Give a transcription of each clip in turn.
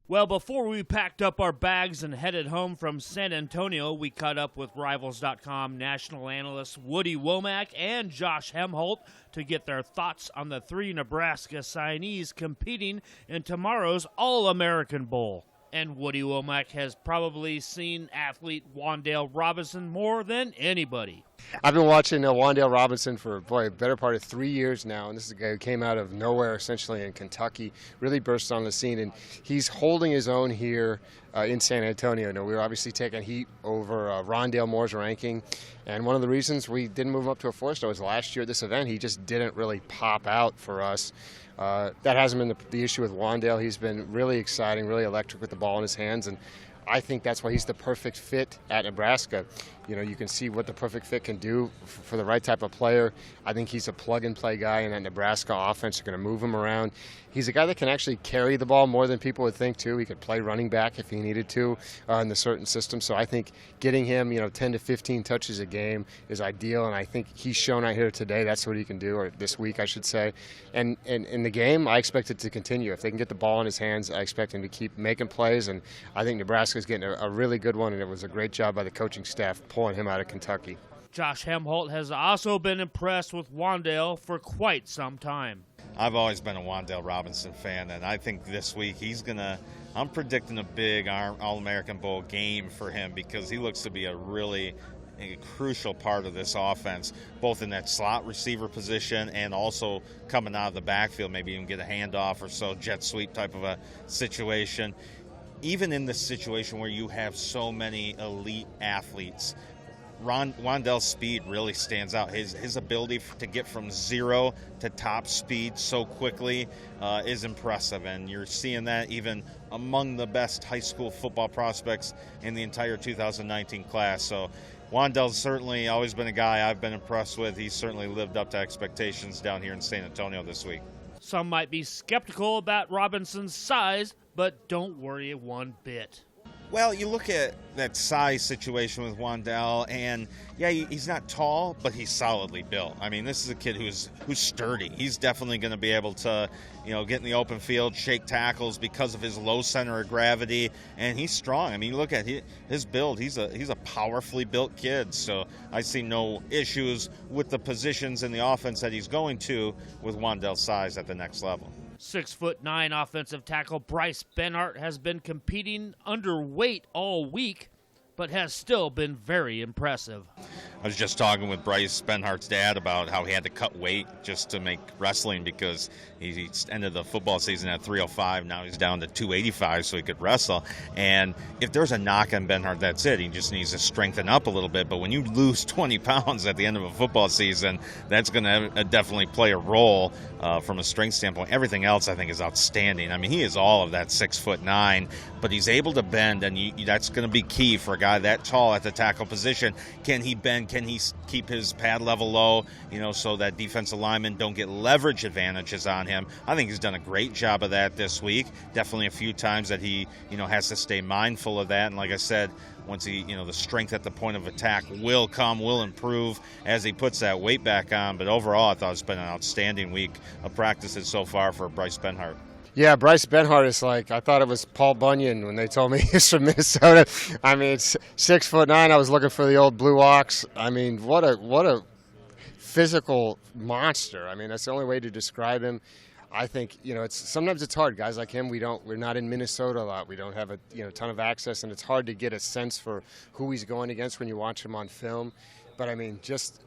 Well, before we packed up our bags and headed home from San Antonio, we caught up with Rivals.com national analysts Woody Wommack and Josh Helmholdt to get their thoughts on the three Nebraska signees competing in tomorrow's All-American Bowl. And Woody Wommack has probably seen athlete Wandale Robinson more than anybody. I've been watching Wandale Robinson for, a better part of 3 years now, and this is a guy who came out of nowhere, essentially, in Kentucky, really burst on the scene, and he's holding his own here in San Antonio. We were obviously taking heat over Rondale Moore's ranking, and one of the reasons we didn't move him up to a 4-star was last year at this event, he just didn't really pop out for us. That hasn't been the issue with Wandale. He's been really exciting, really electric with the ball in his hands, and I think that's why he's the perfect fit at Nebraska. You can see what the perfect fit can do for the right type of player. I think he's a plug-and-play guy in that Nebraska offense. You're going to move him around. He's a guy that can actually carry the ball more than people would think, too. He could play running back if he needed to in the certain system. So I think getting him, 10 to 15 touches a game is ideal, and I think he's shown out here today that's what he can do, or this week, I should say. And in the game, I expect it to continue. If they can get the ball in his hands, I expect him to keep making plays, and I think Nebraska's getting a really good one, and it was a great job by the coaching staff pulling him out of Kentucky. Josh Helmholdt has also been impressed with Wan'Dale for quite some time. I've always been a Wandale Robinson fan, and I think this week I'm predicting a big All-American Bowl game for him because he looks to be a crucial part of this offense, both in that slot receiver position and also coming out of the backfield, maybe even get a handoff or so, jet sweep type of a situation. Even in this situation where you have so many elite athletes, Wan'Dale's speed really stands out. His ability to get from zero to top speed so quickly is impressive, and you're seeing that even among the best high school football prospects in the entire 2019 class. So Wan'Dale's certainly always been a guy I've been impressed with. He's certainly lived up to expectations down here in San Antonio this week. Some might be skeptical about Robinson's size, but don't worry one bit. Well, you look at that size situation with Wan'Dale, and yeah, he's not tall, but he's solidly built. I mean, this is a kid who's sturdy. He's definitely going to be able to, get in the open field, shake tackles because of his low center of gravity, and he's strong. I mean, look at his build. He's a powerfully built kid, so I see no issues with the positions in the offense that he's going to with Wandale's size at the next level. 6'9" offensive tackle Bryce Benhart has been competing underweight all week, but has still been very impressive. I was just talking with Bryce Benhart's dad about how he had to cut weight just to make wrestling because he ended the football season at 305. Now he's down to 285 so he could wrestle. And if there's a knock on Benhart, that's it. He just needs to strengthen up a little bit. But when you lose 20 pounds at the end of a football season, that's going to definitely play a role from a strength standpoint. Everything else, I think, is outstanding. I mean, he is all of that 6'9", but he's able to bend, and that's going to be key for a guy that tall at the tackle position. Can he bend? Can he keep his pad level low, so that defensive linemen don't get leverage advantages on him? I think he's done a great job of that this week. Definitely a few times that he, has to stay mindful of that. And like I said, once he, the strength at the point of attack will improve as he puts that weight back on. But overall, I thought it's been an outstanding week of practices so far for Bryce Benhart. Yeah, Bryce Benhart is I thought it was Paul Bunyan when they told me he's from Minnesota. I mean, it's 6'9". I was looking for the old Blue Ox. I mean, what a physical monster. I mean, that's the only way to describe him. I think, sometimes it's hard. Guys like him, we're not in Minnesota a lot. We don't have a ton of access, and it's hard to get a sense for who he's going against when you watch him on film. But, I mean, just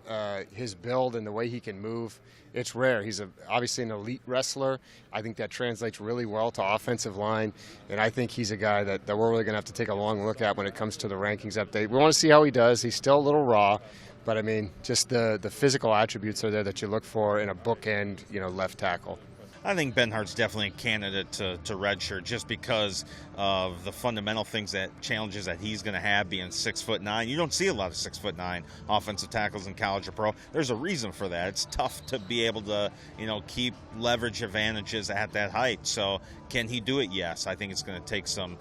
his build and the way he can move, it's rare. He's obviously an elite wrestler. I think that translates really well to offensive line, and I think he's a guy that we're really going to have to take a long look at when it comes to the rankings update. We want to see how he does. He's still a little raw, but, I mean, just the physical attributes are there that you look for in a bookend, left tackle. I think Benhart's definitely a candidate to redshirt just because of the fundamental challenges that he's going to have being 6'9". You don't see a lot of 6'9" offensive tackles in college or pro. There's a reason for that. It's tough to be able to, keep leverage advantages at that height. So can he do it? Yes. I think it's going to take some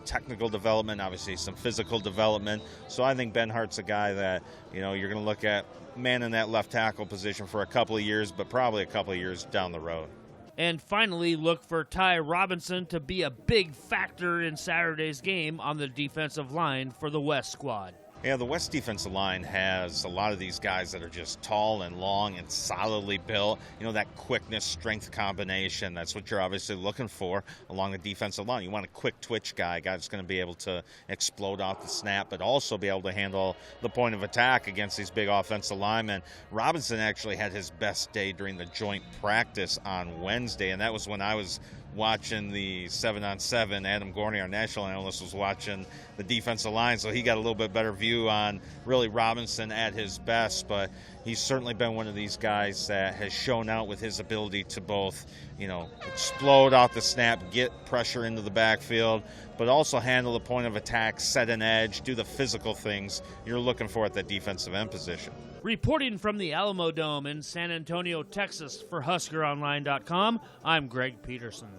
technical development, obviously some physical development. So I think Benhart's a guy that, you're going to look at man in that left tackle position for a couple of years, but probably a couple of years down the road. And finally, look for Ty Robinson to be a big factor in Saturday's game on the defensive line for the West squad. Yeah, the West defensive line has a lot of these guys that are just tall and long and solidly built. You know, that quickness, strength combination, that's what you're obviously looking for along the defensive line. You want a quick twitch guy, a guy that's going to be able to explode off the snap, but also be able to handle the point of attack against these big offensive linemen. Robinson actually had his best day during the joint practice on Wednesday, and that was when I was watching the 7-on-7. Adam Gorney, our national analyst, was watching the defensive line, so he got a little bit better view on really Robinson at his best. But he's certainly been one of these guys that has shown out with his ability to both, you know, explode off the snap, get pressure into the backfield, but also handle the point of attack, set an edge, do the physical things you're looking for at that defensive end position. Reporting from the Alamo Dome in San Antonio, Texas for HuskerOnline.com, I'm Greg Peterson.